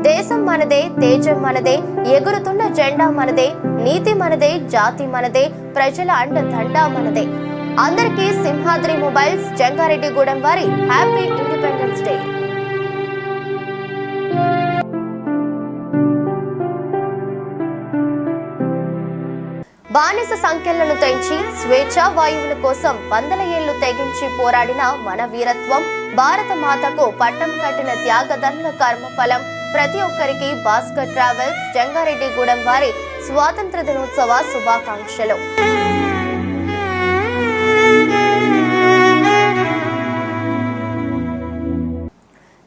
దేశం మనదే, తేజం మనదే, ఎగురుతున్న జెండా మనదే, నీతి మనదే, జాతి మనదే, ప్రజల అండదండా మనదే. అందరికీ సింహాద్రి మొబైల్స్ జంగారెడ్డిగూడెం వారి హ్యాపీ ఇండిపెండెన్స్ డే. బానిస సంఖ్యలను తెంచి స్వేచ్ఛా వాయువుల కోసం వందల ఏళ్లు తెగించి పోరాడిన మన వీరత్వం, భారత మాతకు పట్టం కట్టిన త్యాగధనుల కర్మఫలం. ప్రతి ఒక్కరికి భాస్కర్ ట్రావెల్స్ జంగారెడ్డిగూడెం వారి స్వాతంత్ర దినోత్సవ శుభాకాంక్షలు.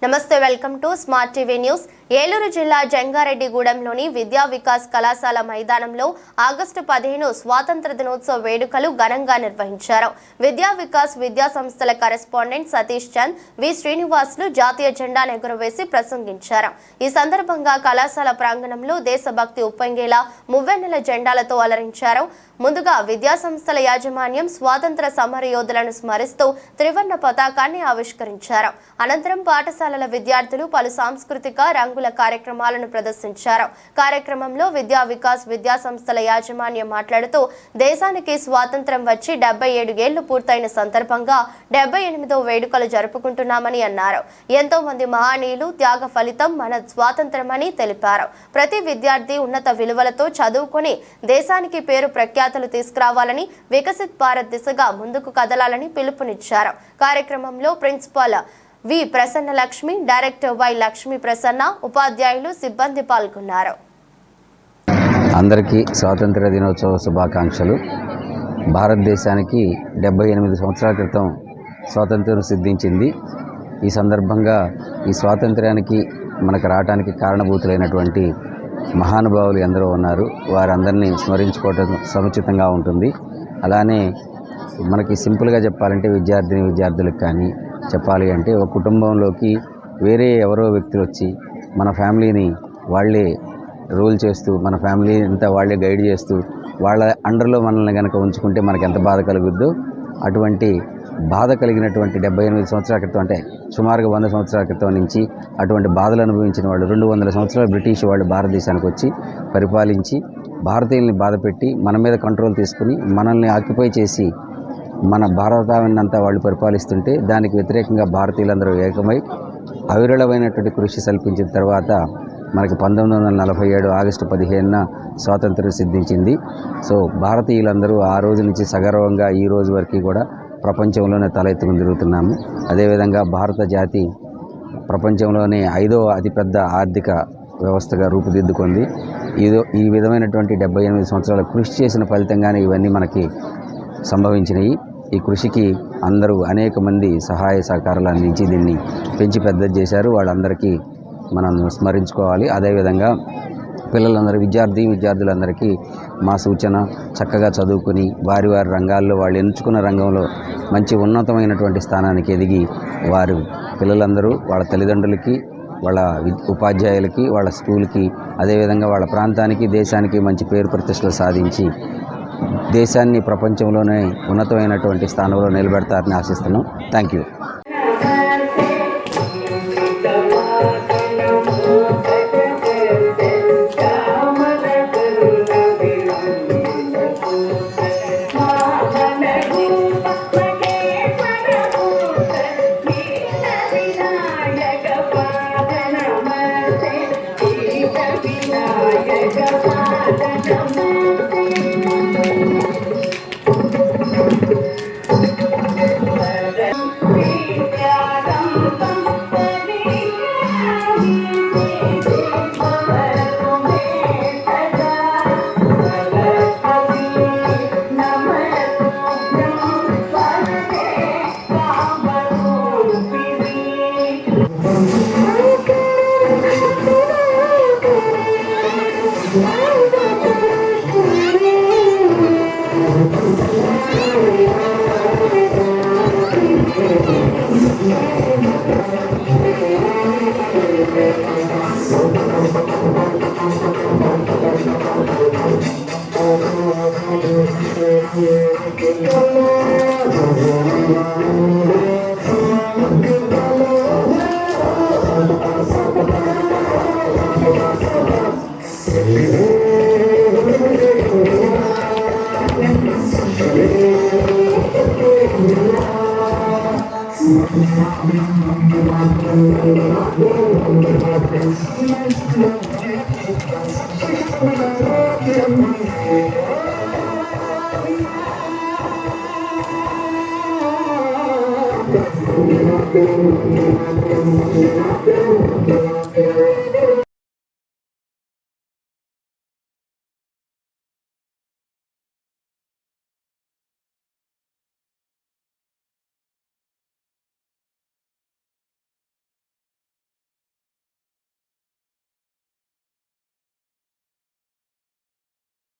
నమస్తే, welcome to smart TV news. Eluru జిల్లా జంగారెడ్డిగూడెంలోని విద్యా వికాస్ కళాశాల మైదానంలో ఆగస్టు 15 స్వాతంత్ర దినోత్సవ వేడుకలు ఘనంగా నిర్వహించారు. విద్యా వికాస్ విద్యా సంస్థల కరెస్పాండెంట్ సతీష్ చంద్, వి శ్రీనివాసులు జాతీయ జెండాను ఎగురవేసి ప్రసంగించారు. ఈ సందర్భంగా కళాశాల ప్రాంగణంలో దేశభక్తి ఉప్పొంగేలా మువ్వెన్నెల జెండాలతో అలరించారు. ముందుగా విద్యా సంస్థల యాజమాన్యం స్వాతంత్ర సమరయోధులను స్మరిస్తూ త్రివర్ణ పతాకాన్ని ఆవిష్కరించారు. అనంతరం పాఠశాలల విద్యార్థులు పలు సాంస్కృతిక రంగుల కార్యక్రమాలను ప్రదర్శించారు. కార్యక్రమంలో విద్యా వికాస్ విద్యా సంస్థల యాజమాన్యం మాట్లాడుతూ, దేశానికి స్వాతంత్రం వచ్చి 77 ఏళ్లు పూర్తయిన సందర్భంగా 78వ వేడుకలు జరుపుకుంటున్నామని అన్నారు. ఎంతో మంది మహనీయులు త్యాగ ఫలితం మన స్వాతంత్రమని తెలిపారు. ప్రతి విద్యార్థి ఉన్నత విలువలతో చదువుకొని దేశానికి పేరు ప్రఖ్యాతులు తీసుకురావాలని, వికసిత్ భారత్ దిశగా ముందుకు కదలాలని పిలుపునిచ్చారు. కార్యక్రమంలో principal we Prasanna Lakshmi, director why Lakshmi Prasanna, ఉపాధ్యాయులు, సిబ్బంది పాల్గొన్నారు. అందరికీ స్వాతంత్ర దినోత్సవ శుభాకాంక్షలు. భారతదేశానికి 78 సంవత్సరాల క్రితం స్వాతంత్రం సిద్ధించింది. ఈ సందర్భంగా ఈ స్వాతంత్ర్యానికి మనకు రావడానికి కారణభూతులైనటువంటి మహానుభావులు ఎందరో ఉన్నారు. వారందరినీ స్మరించుకోవడం సముచితంగా ఉంటుంది. అలానే మనకి సింపుల్గా చెప్పాలంటే విద్యార్థులకు కానీ చెప్పాలి అంటే, ఒక కుటుంబంలోకి వేరే ఎవరో వ్యక్తులు వచ్చి మన ఫ్యామిలీని వాళ్ళే రూల్ చేస్తూ, మన ఫ్యామిలీ అంతా వాళ్ళే గైడ్ చేస్తూ, వాళ్ళ అండర్లో మనల్ని కనుక ఉంచుకుంటే మనకు ఎంత బాధ కలుగుద్దో, అటువంటి బాధ కలిగినటువంటి 78 సంవత్సరాల క్రితం, అంటే సుమారుగా 100 సంవత్సరాల క్రితం నుంచి అటువంటి బాధలు అనుభవించిన వాళ్ళు 200 సంవత్సరాలు బ్రిటిష్ వాళ్ళు భారతదేశానికి వచ్చి పరిపాలించి భారతీయుల్ని బాధపెట్టి మన మీద కంట్రోల్ తీసుకుని మనల్ని ఆక్యుపై చేసి మన భారతావన్ని అంతా వాళ్ళు పరిపాలిస్తుంటే, దానికి వ్యతిరేకంగా భారతీయులందరూ ఏకమై అవిరళమైనటువంటి కృషి సల్పించిన తర్వాత మనకి 1947 ఆగస్టు 15న స్వాతంత్రం సిద్ధించింది. సో భారతీయులందరూ ఆ రోజు నుంచి సగర్వంగా ఈ రోజు వరకు కూడా ప్రపంచంలోనే తల ఎత్తుకుని తిరుగుతున్నాము. అదేవిధంగా భారత జాతి ప్రపంచంలోనే 5వ అతిపెద్ద ఆర్థిక వ్యవస్థగా రూపుదిద్దుకుంది. ఈ విధమైనటువంటి 78 సంవత్సరాల కృషి చేసిన ఫలితంగానే ఇవన్నీ మనకి సంభవించినాయి. ఈ కృషికి అందరూ అనేక మంది సహాయ సహకారాలు అందించి దీన్ని పెంచి పెద్దది చేశారు. వాళ్ళందరికీ మనం స్మరించుకోవాలి. అదేవిధంగా పిల్లలందరూ విద్యార్థులందరికీ మా సూచన, చక్కగా చదువుకుని వారి రంగాల్లో వాళ్ళు ఎంచుకున్న రంగంలో మంచి ఉన్నతమైనటువంటి స్థానానికి ఎదిగి వారు పిల్లలందరూ వాళ్ళ తల్లిదండ్రులకి, వాళ్ళ ఉపాధ్యాయులకి, వాళ్ళ స్కూల్కి, అదేవిధంగా వాళ్ళ ప్రాంతానికి, దేశానికి మంచి పేరు ప్రతిష్టలు సాధించి దేశాన్ని ప్రపంచంలోనే ఉన్నతమైనటువంటి స్థానంలో నిలబెడతారని ఆశిస్తున్నాం. Thank you.